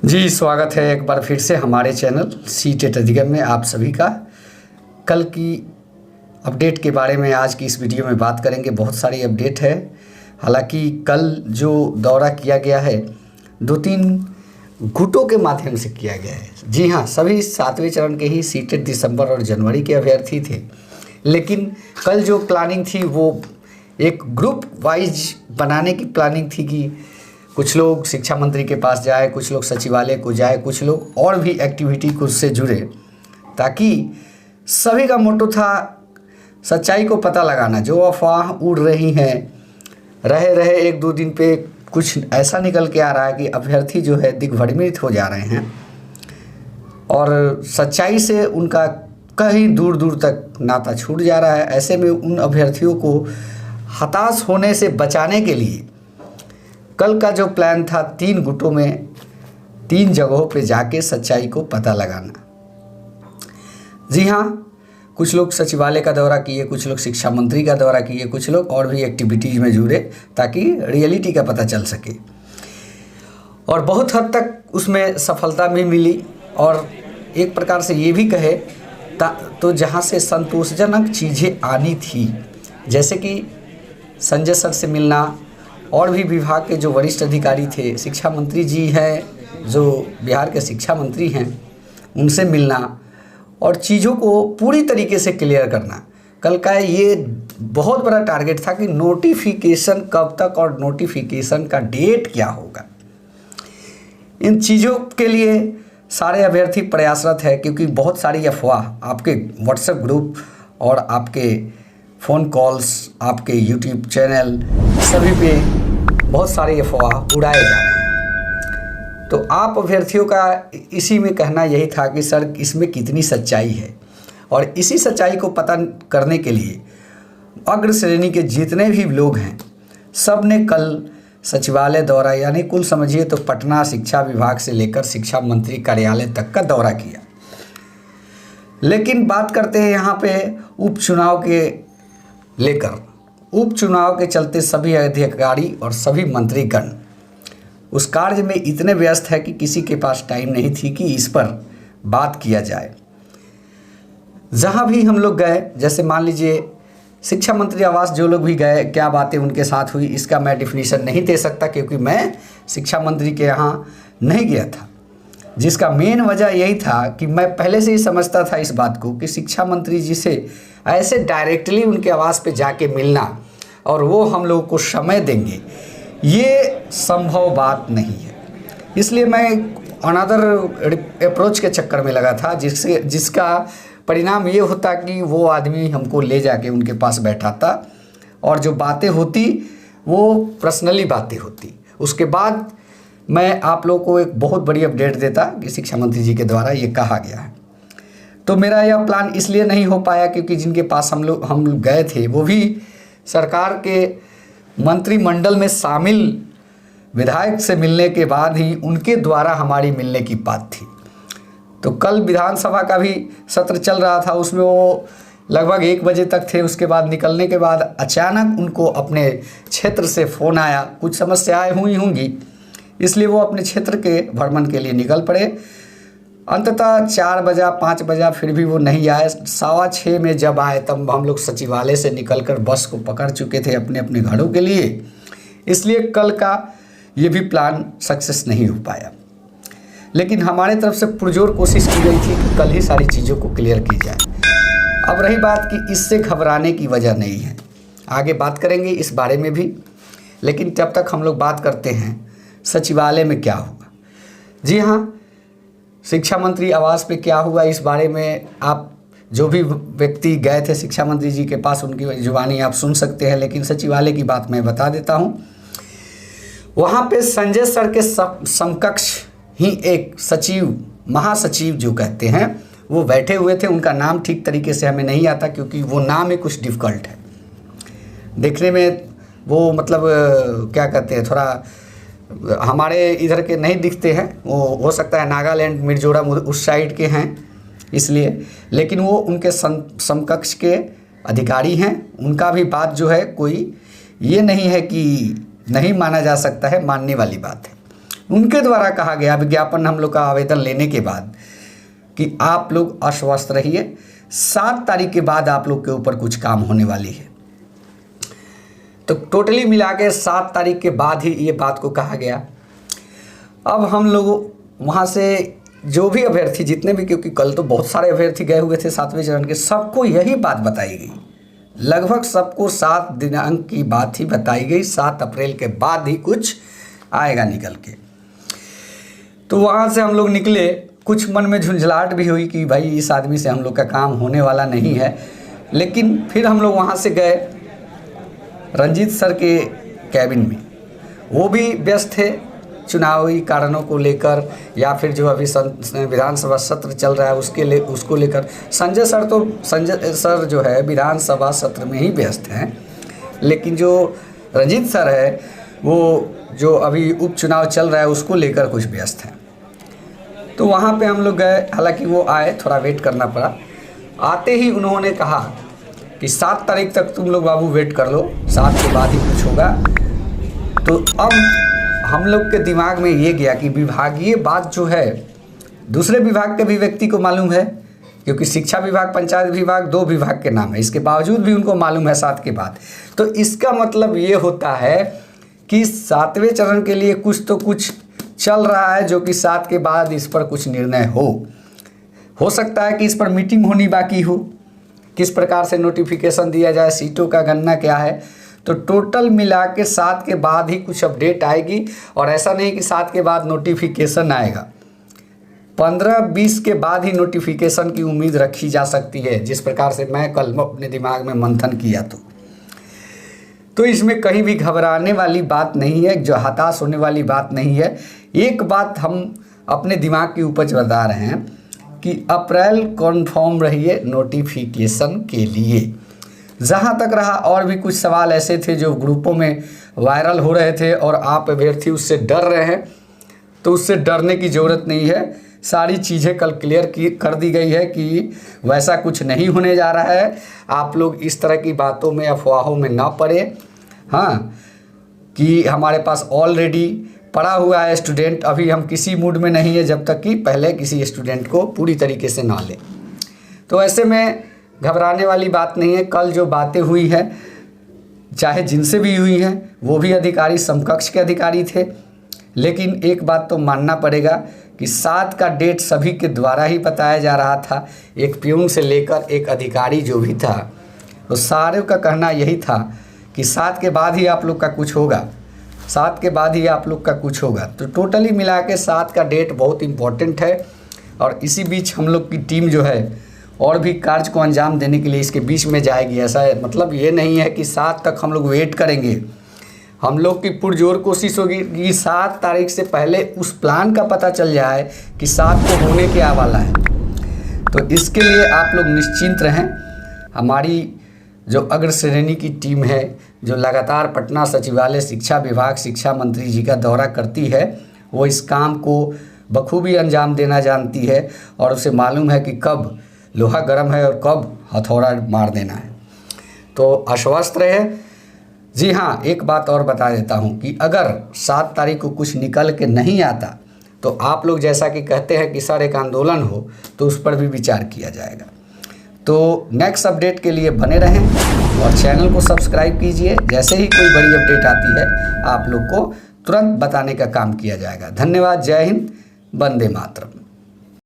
जी स्वागत है एक बार फिर से हमारे चैनल सीटेट अधिगम में आप सभी का। कल की अपडेट के बारे में आज की इस वीडियो में बात करेंगे। बहुत सारी अपडेट है। हालांकि कल जो दौरा किया गया है 2-3 गुटों के माध्यम से किया गया है। जी हाँ, सभी 7वें चरण के ही सीटेट दिसंबर और जनवरी के अभ्यर्थी थे, लेकिन कल जो प्लानिंग थी वो एक ग्रुप वाइज बनाने की प्लानिंग थी कि कुछ लोग शिक्षा मंत्री के पास जाए, कुछ लोग सचिवालय को जाए, कुछ लोग और भी एक्टिविटी को उससे जुड़े, ताकि सभी का मोटो था सच्चाई को पता लगाना। जो अफवाह उड़ रही हैं रहे 1-2 दिन पे कुछ ऐसा निकल के आ रहा है कि अभ्यर्थी जो है दिग्भ्रमित हो जा रहे हैं और सच्चाई से उनका कहीं दूर दूर तक नाता छूट जा रहा है। ऐसे में उन अभ्यर्थियों को हताश होने से बचाने के लिए कल का जो प्लान था 3 गुटों में 3 जगहों पे जाके सच्चाई को पता लगाना। जी हाँ, कुछ लोग सचिवालय का दौरा किए, कुछ लोग शिक्षा मंत्री का दौरा किए, कुछ लोग और भी एक्टिविटीज़ में जुड़े ताकि रियलिटी का पता चल सके, और बहुत हद तक उसमें सफलता भी मिली। और एक प्रकार से ये भी कहे तो जहाँ से संतोषजनक चीज़ें आनी थी, जैसे कि संजय सर से मिलना और भी विभाग के जो वरिष्ठ अधिकारी थे, शिक्षा मंत्री जी हैं जो बिहार के शिक्षा मंत्री हैं, उनसे मिलना और चीज़ों को पूरी तरीके से क्लियर करना। कल का ये बहुत बड़ा टारगेट था कि नोटिफिकेशन कब तक और नोटिफिकेशन का डेट क्या होगा। इन चीज़ों के लिए सारे अभ्यर्थी प्रयासरत है, क्योंकि बहुत सारी अफवाह आपके व्हाट्सएप ग्रुप और आपके फ़ोन कॉल्स, आपके यूट्यूब चैनल सभी पे बहुत सारी अफवाह उड़ाए जा रहे हैं। तो आप अभ्यर्थियों का इसी में कहना यही था कि सर इसमें कितनी सच्चाई है, और इसी सच्चाई को पता करने के लिए अग्र श्रेणी के जितने भी लोग हैं सब ने कल सचिवालय दौरा, यानी कुल समझिए तो पटना शिक्षा विभाग से लेकर शिक्षा मंत्री कार्यालय तक का दौरा किया। लेकिन बात करते हैं यहाँ पे उपचुनाव के लेकर। उपचुनाव के चलते सभी अधिकारी और सभी मंत्रीगण उस कार्य में इतने व्यस्त है कि किसी के पास टाइम नहीं थी कि इस पर बात किया जाए। जहाँ भी हम लोग गए, जैसे मान लीजिए शिक्षा मंत्री आवास जो लोग भी गए, क्या बातें उनके साथ हुई इसका मैं डिफिनीशन नहीं दे सकता, क्योंकि मैं शिक्षा मंत्री के यहाँ नहीं गया था। जिसका मेन वजह यही था कि मैं पहले से ही समझता था इस बात को कि शिक्षा मंत्री जी से ऐसे डायरेक्टली उनके आवास पे जाके मिलना और वो हम लोगों को समय देंगे, ये संभव बात नहीं है। इसलिए मैं अनदर अप्रोच के चक्कर में लगा था, जिसका परिणाम ये होता कि वो आदमी हमको ले जाके उनके पास बैठाता और जो बातें होती वो पर्सनली बातें होती। उसके बाद मैं आप लोगों को एक बहुत बड़ी अपडेट देता कि शिक्षा मंत्री जी के द्वारा ये कहा गया है। तो मेरा यह प्लान इसलिए नहीं हो पाया क्योंकि जिनके पास हम लोग गए थे वो भी सरकार के मंत्रिमंडल में शामिल विधायक से मिलने के बाद ही उनके द्वारा हमारी मिलने की बात थी। तो कल विधानसभा का भी सत्र चल रहा था, उसमें वो लगभग 1 बजे तक थे। उसके बाद निकलने के बाद अचानक उनको अपने क्षेत्र से फ़ोन आया, कुछ समस्याएं हुई होंगी, इसलिए वो अपने क्षेत्र के भ्रमण के लिए निकल पड़े। अंततः 4 बजा 5 बजा फिर भी वो नहीं आए। 6:15 में जब आए तब हम लोग सचिवालय से निकलकर बस को पकड़ चुके थे अपने अपने घरों के लिए। इसलिए कल का ये भी प्लान सक्सेस नहीं हो पाया, लेकिन हमारे तरफ से पुरजोर कोशिश की गई थी कि कल ही सारी चीज़ों को क्लियर की जाए। अब रही बात कि इससे घबराने की वजह नहीं है, आगे बात करेंगे इस बारे में भी, लेकिन तब तक हम लोग बात करते हैं सचिवालय में क्या हुआ। जी हाँ, शिक्षा मंत्री आवास पे क्या हुआ इस बारे में आप जो भी व्यक्ति गए थे शिक्षा मंत्री जी के पास उनकी जुबानी आप सुन सकते हैं, लेकिन सचिवालय की बात मैं बता देता हूँ। वहाँ पे संजय सर के समकक्ष ही एक सचिव, महासचिव जो कहते हैं, वो बैठे हुए थे। उनका नाम ठीक तरीके से हमें नहीं आता क्योंकि वो नाम ही कुछ डिफ़िकल्ट है देखने में। वो मतलब क्या कहते हैं, थोड़ा हमारे इधर के नहीं दिखते हैं। वो हो सकता है नागालैंड, मिर्जोरम उस साइड के हैं इसलिए, लेकिन वो उनके समकक्ष के अधिकारी हैं। उनका भी बात जो है कोई ये नहीं है कि नहीं माना जा सकता है, मानने वाली बात है। उनके द्वारा कहा गया विज्ञापन हम लोग का आवेदन लेने के बाद कि आप लोग आश्वस्त रहिए, 7 तारीख के बाद आप लोग के ऊपर कुछ काम होने वाली है। तो टोटली मिला के 7 तारीख के बाद ही ये बात को कहा गया। अब हम लोग वहाँ से जो भी अभ्यर्थी जितने भी, क्योंकि कल तो बहुत सारे अभ्यर्थी गए हुए थे 7वें चरण के, सबको यही बात बताई गई, लगभग सबको 7 दिनांक की बात ही बताई गई, 7 अप्रैल के बाद ही कुछ आएगा निकल के। तो वहाँ से हम लोग निकले, कुछ मन में झुंझलाहट भी हुई कि भाई इस आदमी से हम लोग का काम होने वाला नहीं है, लेकिन फिर हम लोग वहाँ से गए रंजीत सर के कैबिन में। वो भी व्यस्त थे चुनावी कारणों को लेकर, या फिर जो अभी विधानसभा सत्र चल रहा है उसको लेकर। संजय सर जो है विधानसभा सत्र में ही व्यस्त हैं, लेकिन जो रंजीत सर है वो जो अभी उपचुनाव चल रहा है उसको लेकर कुछ व्यस्त हैं। तो वहाँ पे हम लोग गए, हालांकि वो आए, थोड़ा वेट करना पड़ा। आते ही उन्होंने कहा कि 7 तारीख तक तुम लोग बाबू वेट कर लो, 7 के बाद ही कुछ होगा। तो अब हम लोग के दिमाग में ये गया कि विभागीय बात जो है दूसरे विभाग के भी व्यक्ति को मालूम है, क्योंकि शिक्षा विभाग, पंचायत विभाग 2 विभाग के नाम है, इसके बावजूद भी उनको मालूम है 7 के बाद। तो इसका मतलब ये होता है कि 7वें चरण के लिए कुछ तो कुछ चल रहा है, जो कि 7 के बाद इस पर कुछ निर्णय हो सकता है कि इस पर मीटिंग होनी बाकी हो, किस प्रकार से नोटिफिकेशन दिया जाए, सीटों का गणना क्या है। तो टोटल मिला के 7 के बाद ही कुछ अपडेट आएगी। और ऐसा नहीं कि 7 के बाद नोटिफिकेशन आएगा, 15-20 के बाद ही नोटिफिकेशन की उम्मीद रखी जा सकती है, जिस प्रकार से मैं कल अपने दिमाग में मंथन किया। तो इसमें कहीं भी घबराने वाली बात नहीं है, जो हताश होने वाली बात नहीं है। एक बात हम अपने दिमाग की उपज बता रहे हैं कि अप्रैल कन्फर्म रहिए नोटिफिकेशन के लिए। जहाँ तक रहा, और भी कुछ सवाल ऐसे थे जो ग्रुपों में वायरल हो रहे थे और आप अभ्यर्थी उससे डर रहे हैं, तो उससे डरने की ज़रूरत नहीं है। सारी चीज़ें कल क्लियर कर दी गई है कि वैसा कुछ नहीं होने जा रहा है। आप लोग इस तरह की बातों में, अफवाहों में ना पड़े। हाँ, कि हमारे पास ऑलरेडी पड़ा हुआ है स्टूडेंट, अभी हम किसी मूड में नहीं है जब तक कि पहले किसी स्टूडेंट को पूरी तरीके से ना लें। तो ऐसे में घबराने वाली बात नहीं है। कल जो बातें हुई हैं, चाहे जिनसे भी हुई हैं, वो भी अधिकारी समकक्ष के अधिकारी थे, लेकिन एक बात तो मानना पड़ेगा कि 7 का डेट सभी के द्वारा ही बताया जा रहा था। एक प्यून से लेकर एक अधिकारी जो भी था, तो सारे का कहना यही था कि 7 के बाद ही आप लोग का कुछ होगा, 7 के बाद ही आप लोग का कुछ होगा। तो टोटली मिला के 7 का डेट बहुत इम्पोर्टेंट है। और इसी बीच हम लोग की टीम जो है और भी कार्य को अंजाम देने के लिए इसके बीच में जाएगी। ऐसा मतलब ये नहीं है कि 7 तक हम लोग वेट करेंगे। हम लोग की पुरजोर कोशिश होगी कि 7 तारीख से पहले उस प्लान का पता चल जाए कि 7 को होने क्या वाला है। तो इसके लिए आप लोग निश्चिंत रहें। हमारी जो अग्र श्रेणी की टीम है, जो लगातार पटना सचिवालय शिक्षा विभाग, शिक्षा मंत्री जी का दौरा करती है, वो इस काम को बखूबी अंजाम देना जानती है और उसे मालूम है कि कब लोहा गर्म है और कब हथौड़ा मार देना है। तो आश्वस्त रहे। जी हाँ, एक बात और बता देता हूँ कि अगर 7 तारीख को कुछ निकल के नहीं आता, तो आप लोग जैसा कि कहते हैं कि सर एक आंदोलन हो, तो उस पर भी विचार किया जाएगा। तो नेक्स्ट अपडेट के लिए बने रहें और चैनल को सब्सक्राइब कीजिए। जैसे ही कोई बड़ी अपडेट आती है, आप लोग को तुरंत बताने का काम किया जाएगा। धन्यवाद। जय हिंद, वंदे मातरम।